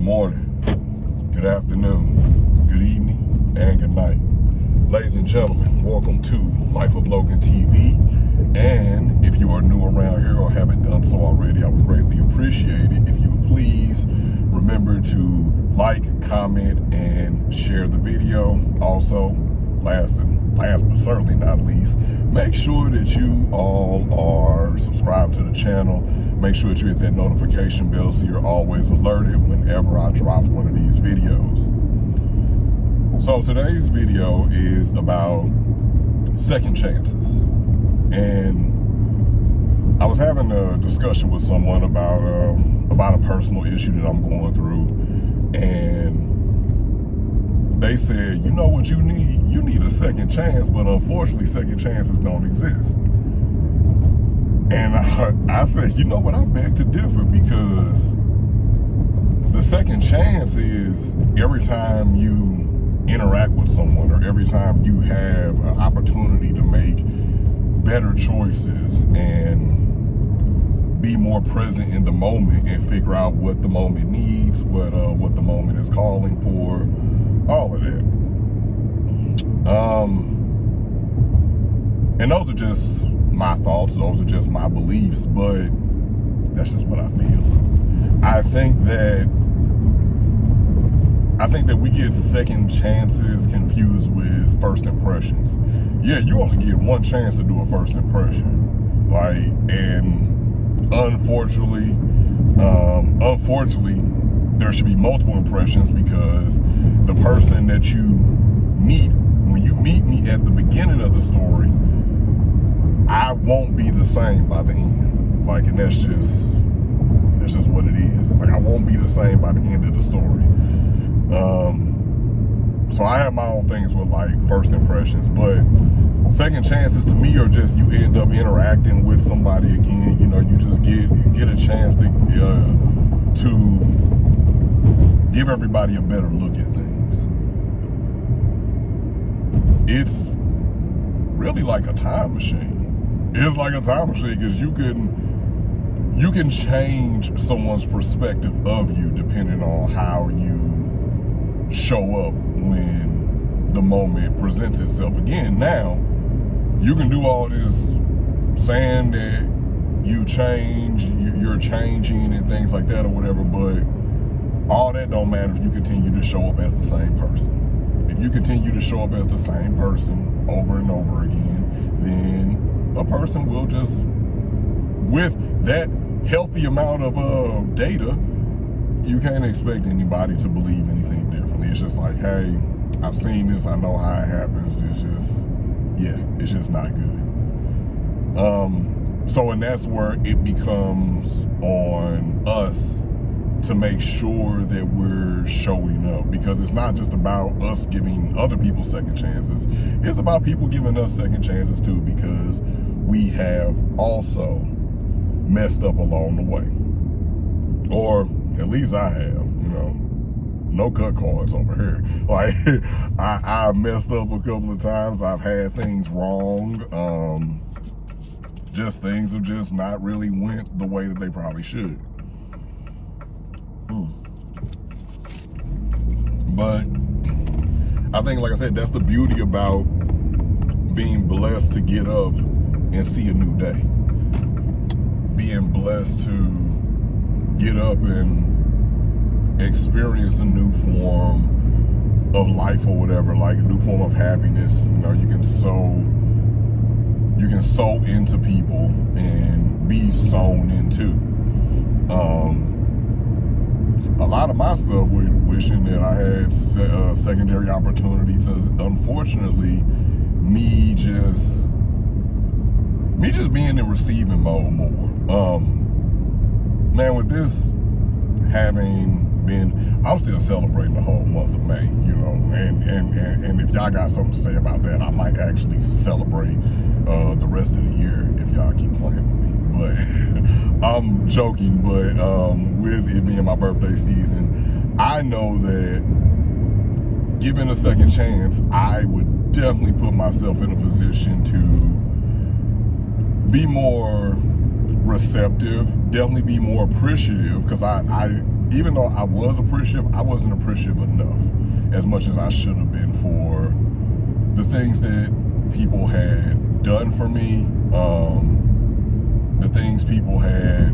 morning, good afternoon, good evening, and good night. Ladies and gentlemen, welcome to Life of Logan TV. And if you are new around here or haven't done so already, I would greatly appreciate it if you would please remember to like, comment, and share the video. Also, last but certainly not least, make sure that you all are subscribed to the channel. Make sure that you hit that notification bell so you're always alerted whenever I drop one of these videos. So today's video is about second chances. And I was having a discussion with someone about a personal issue that I'm going through. And they said, you know what you need? You need a second chance, but unfortunately, second chances don't exist. And I said, you know what? I beg to differ, because the second chance is every time you interact with someone or every time you have an opportunity to make better choices and be more present in the moment and figure out what the moment needs, what the moment is calling for, all of that. And those are just my thoughts, those are just my beliefs, but that's just what I feel. I think that we get second chances confused with first impressions. Yeah, you only get one chance to do a first impression. And unfortunately, there should be multiple impressions, because the person that you meet, when you meet me at the beginning of the story, I won't be the same by the end. And that's just what it is. I won't be the same by the end of the story. So I have my own things with first impressions, but second chances to me are just you end up interacting with somebody again. You know, you just get a chance to give everybody a better look at things. It's really like a time machine. It's like a time machine, because you can change someone's perspective of you depending on how you show up when the moment presents itself again. Now, you can do all this saying that you're changing and things like that or whatever, but all that don't matter if you continue to show up as the same person. If you continue to show up as the same person over and over again, then a person will just, with that healthy amount of data, you can't expect anybody to believe anything differently. It's just like, hey, I've seen this, I know how it happens. It's just not good. And that's where it becomes on us to make sure that we're showing up, because it's not just about us giving other people second chances. It's about people giving us second chances too, because we have also messed up along the way. Or at least I have, no cut cards over here. I messed up a couple of times. I've had things wrong. Just things have just not really went the way that they probably should. But I think, like I said, that's the beauty about being blessed to get up and see a new day. Being blessed to get up and experience a new form of life or whatever, like a new form of happiness. You can sow into people and be sown into. A lot of my stuff with wishing that I had secondary opportunities, unfortunately, me just being in receiving mode more. Man, with this having been, I'm still celebrating the whole month of May, and if y'all got something to say about that, I might actually celebrate the rest of the year if y'all keep playing with me. But I'm joking, but with it being my birthday season, I know that given a second chance, I would definitely put myself in a position to be more receptive, definitely be more appreciative, because I even though I was appreciative, I wasn't appreciative enough as much as I should have been for the things that people had done for me, the things people had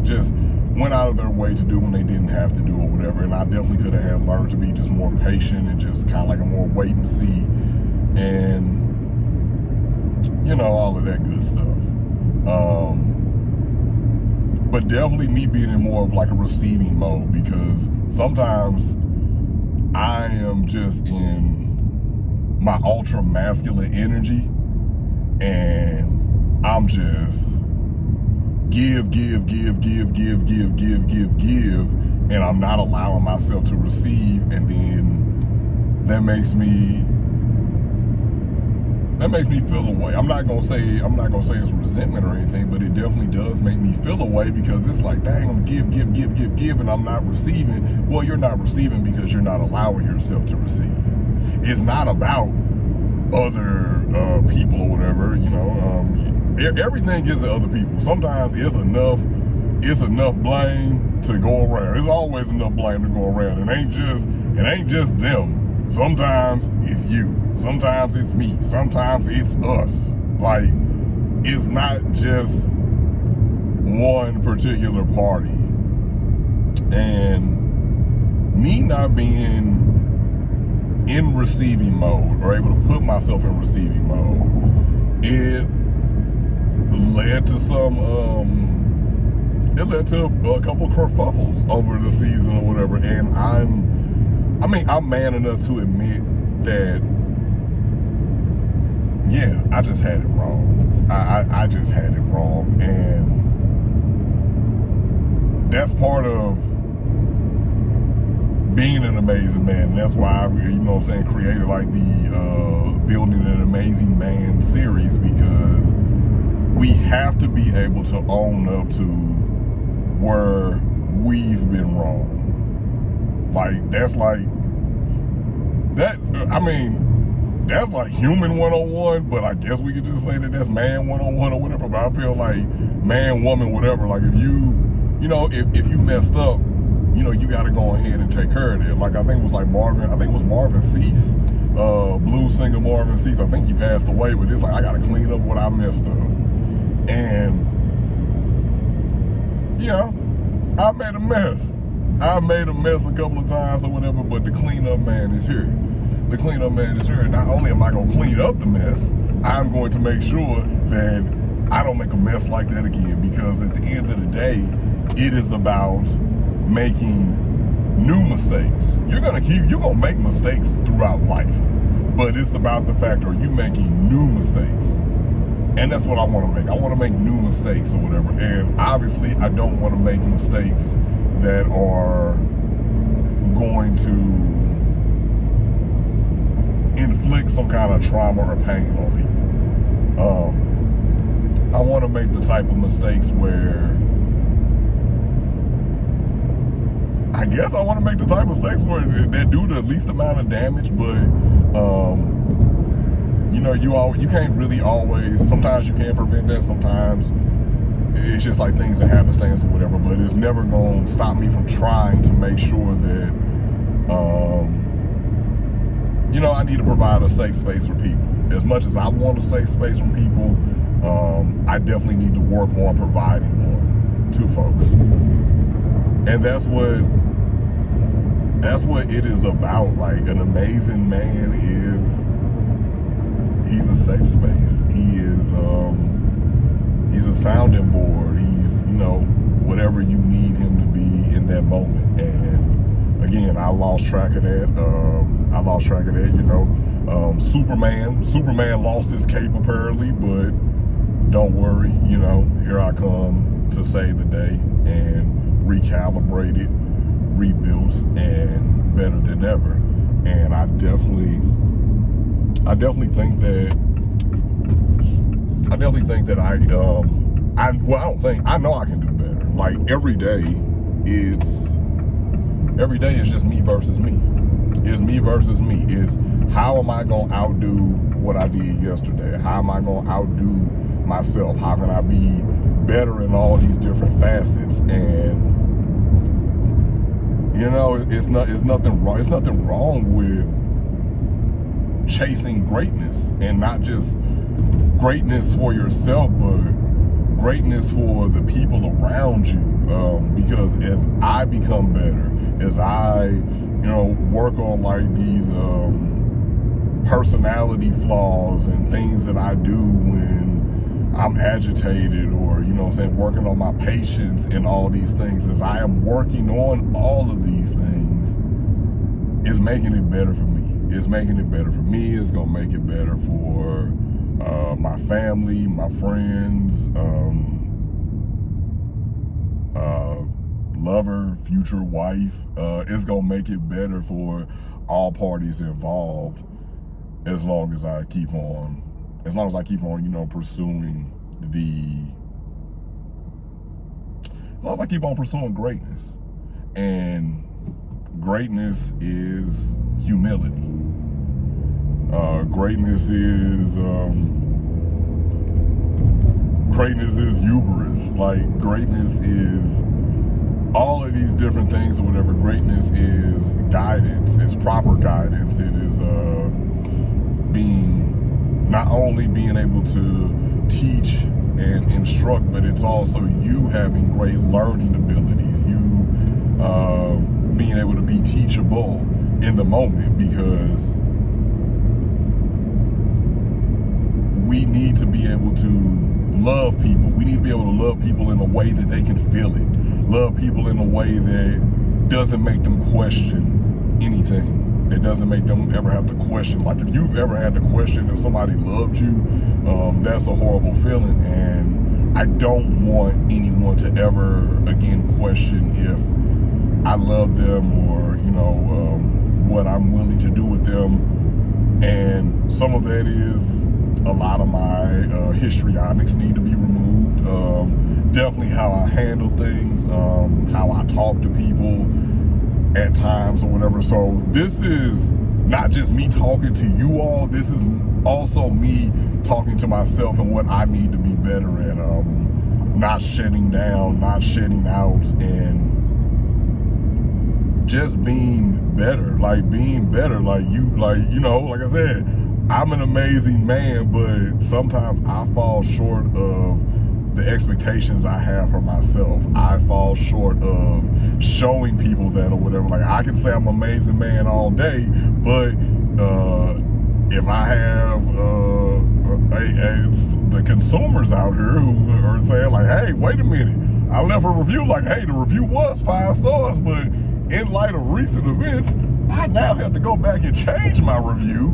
just went out of their way to do when they didn't have to do or whatever. And I definitely could have had learned to be just more patient and just kind of like a more wait and see, and all of that good stuff. But definitely me being in more of like a receiving mode, because sometimes I am just in my ultra masculine energy and I'm just give, and I'm not allowing myself to receive, and then that makes me feel a way. I'm not gonna say it's resentment or anything, but it definitely does make me feel a way, because it's like, dang, I'm give, and I'm not receiving. Well, you're not receiving because you're not allowing yourself to receive. It's not about other people or whatever, everything is other people. Sometimes it's enough blame to go around. There's always enough blame to go around. It ain't just them. Sometimes it's you. Sometimes it's me. Sometimes it's us. Like, it's not just one particular party. And me not being in receiving mode, or able to put myself in receiving mode, it led to a couple of kerfuffles over the season or whatever. And I'm man enough to admit that, yeah, I just had it wrong. I just had it wrong, and that's part of being an amazing man. And that's why I, created like the Building an Amazing Man series, because we have to be able to own up to where we've been wrong. Like, that's like human 101, but I guess we could just say that that's man 101 or whatever. But I feel like man, woman, whatever, like if you messed up, you got to go ahead and take care of it. Like, I think it was Marvin Cease, blues singer Marvin Cease. I think he passed away, but it's like, I got to clean up what I messed up. And, I made a mess. I made a mess a couple of times or whatever, but the cleanup man is here. The cleanup man is here. Not only am I going to clean up the mess, I'm going to make sure that I don't make a mess like that again, because at the end of the day, it is about making new mistakes. You're gonna make mistakes throughout life, but it's about the fact, are you making new mistakes? And that's what I want to make. I want to make new mistakes or whatever. And obviously, I don't want to make mistakes that are going to inflict some kind of trauma or pain on people. I want to make the type of mistakes where, I guess I want to make the type of mistakes where they do the least amount of damage, but you can't really always. Sometimes you can't prevent that. Sometimes it's just like things that happenstance or whatever. But it's never gonna stop me from trying to make sure that I need to provide a safe space for people. As much as I want a safe space from people, I definitely need to work on providing one to folks. And that's what it is about. Like, an amazing man he's a safe space. He's a sounding board. He's, whatever you need him to be in that moment. And again, I lost track of that. Superman lost his cape apparently, but don't worry, here I come to save the day and recalibrate it, rebuilt, and better than ever. And I definitely think that I know I can do better. Like, every day is just me versus me. It's me versus me. It's how am I gonna outdo what I did yesterday? How am I gonna outdo myself? How can I be better in all these different facets? And You know, it's nothing wrong. It's nothing wrong with chasing greatness, and not just greatness for yourself, but greatness for the people around you. Because as I become better, as I, work on like these personality flaws and things that I do when I'm agitated, or working on my patience and all these things, as I am working on all of these things, it's making it better for me. It's making it better for me. It's gonna make it better for my family, my friends, lover, future wife. It's gonna make it better for all parties involved, as long as I keep on pursuing greatness. And greatness is humility. Greatness is hubris. Like, greatness is all of these different things or whatever. Greatness is guidance. It's proper guidance. It is not only being able to teach and instruct, but it's also you having great learning abilities. You being able to be teachable in the moment, because we need to be able to love people. We need to be able to love people in a way that they can feel it. Love people in a way that doesn't make them question anything. It doesn't make them ever have to question. Like, if you've ever had to question if somebody loved you, that's a horrible feeling. And I don't want anyone to ever again question if I love them, or what I'm willing to do with them. And some of that is a lot of my histrionics need to be removed. Definitely how I handle things, how I talk to people at times or whatever. So this is not just me talking to you all. This is also me talking to myself and what I need to be better at. Not shutting down, not shutting out, and just being better. Like, being better. Like I said, I'm an amazing man, but sometimes I fall short of the expectations I have for myself. I fall short of showing people that or whatever. Like, I can say I'm an amazing man all day, but if I have the consumers out here who are saying like, hey, wait a minute, I left a review like, hey, the review was 5 stars, but in light of recent events, I now have to go back and change my review,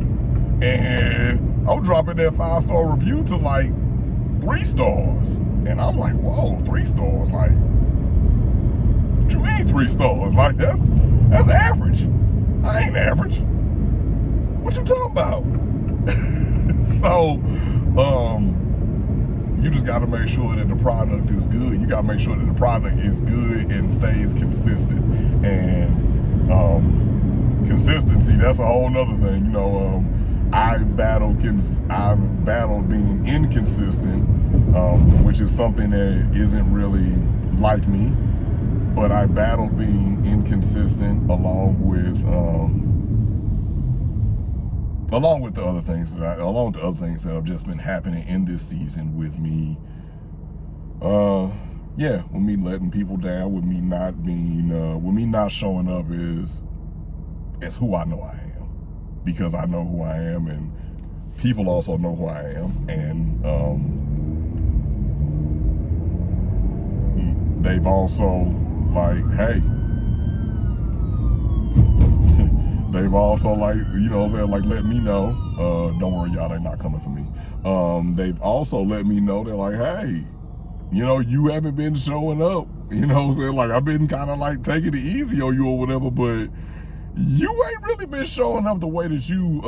and I'm dropping that 5-star review to like 3 stars. And I'm like, whoa, 3 stars? Like, what you mean 3 stars? Like, that's average. I ain't average. What you talking about? So, you just got to make sure that the product is good. You got to make sure that the product is good and stays consistent. And consistency, that's a whole nother thing. I've battled being inconsistent, which is something that isn't really like me. But I battled being inconsistent along with the other things that have just been happening in this season with me. With me letting people down, with me not showing up as who I know I am, because I know who I am, and people also know who I am, and they've also like, hey. They've also like, let me know, don't worry y'all, they're not coming for me. They've also let me know, they're like, hey, you haven't been showing up, like, I've been kind of like taking it easy on you or whatever, but you ain't really been showing up the way that you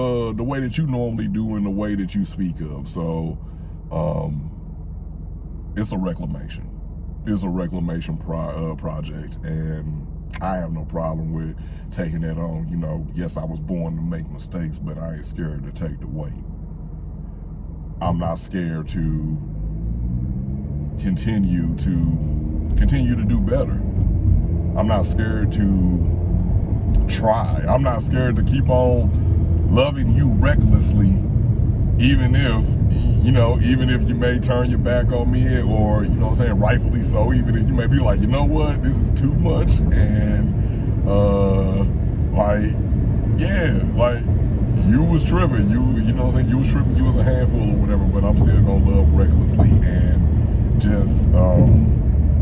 normally do and the way that you speak of. So, it's a reclamation. It's a reclamation project, and I have no problem with taking that on. Yes, I was born to make mistakes, but I ain't scared to take the weight. I'm not scared to continue to do better. I'm not scared to try. I'm not scared to keep on loving you recklessly, even if you may turn your back on me, or, you know what I'm saying, rightfully so, even if you may be like, you know what, this is too much, and you was tripping, you know what I'm saying, you was tripping, you was a handful or whatever, but I'm still gonna love recklessly, and just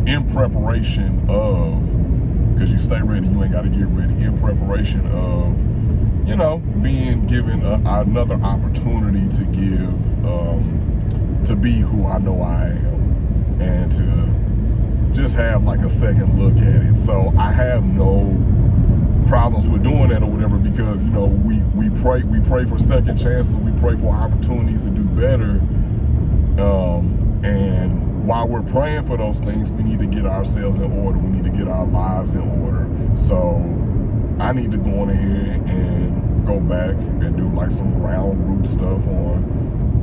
in preparation of, because you stay ready, you ain't got to get ready, in preparation of, being given another opportunity to give, to be who I know I am, and to just have like a second look at it. So I have no problems with doing that or whatever, because we pray for second chances, we pray for opportunities to do better, and while we're praying for those things, we need to get ourselves in order, we need to get our lives in order. So I need to go on ahead and go back and do like some ground root stuff on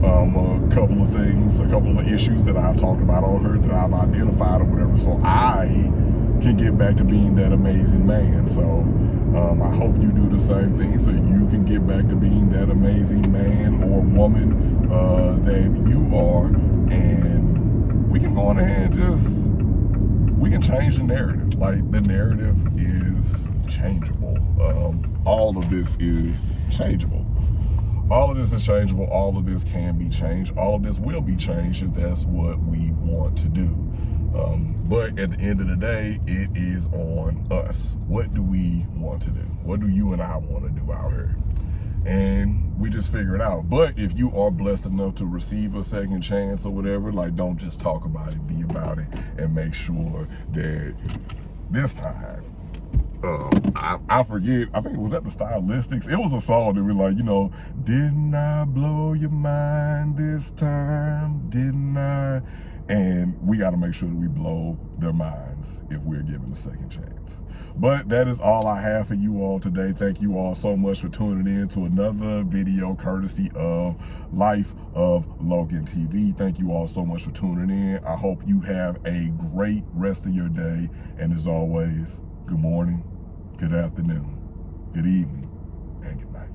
a couple of things, a couple of issues that I've talked about on here, that I've identified or whatever, so I can get back to being that amazing man. So I hope you do the same thing, so you can get back to being that amazing man or woman that you are, and we can go on ahead and we can change the narrative. Like, the narrative is changeable. All of this is changeable. All of this is changeable. All of this can be changed. All of this will be changed if that's what we want to do. But at the end of the day, it is on us. What do we want to do? What do you and I want to do out here? And we just figure it out. But if you are blessed enough to receive a second chance or whatever, like, don't just talk about it, be about it, and make sure that this time, I forget, I think it was at the Stylistics, it was a song that was like, didn't I blow your mind this time, didn't I? And we got to make sure that we blow their minds if we're given a second chance. But that is all I have for you all today. Thank you all so much for tuning in to another video courtesy of Life of Logan TV. Thank you all so much for tuning in. I hope you have a great rest of your day. And as always, good morning, good afternoon, good evening, and good night.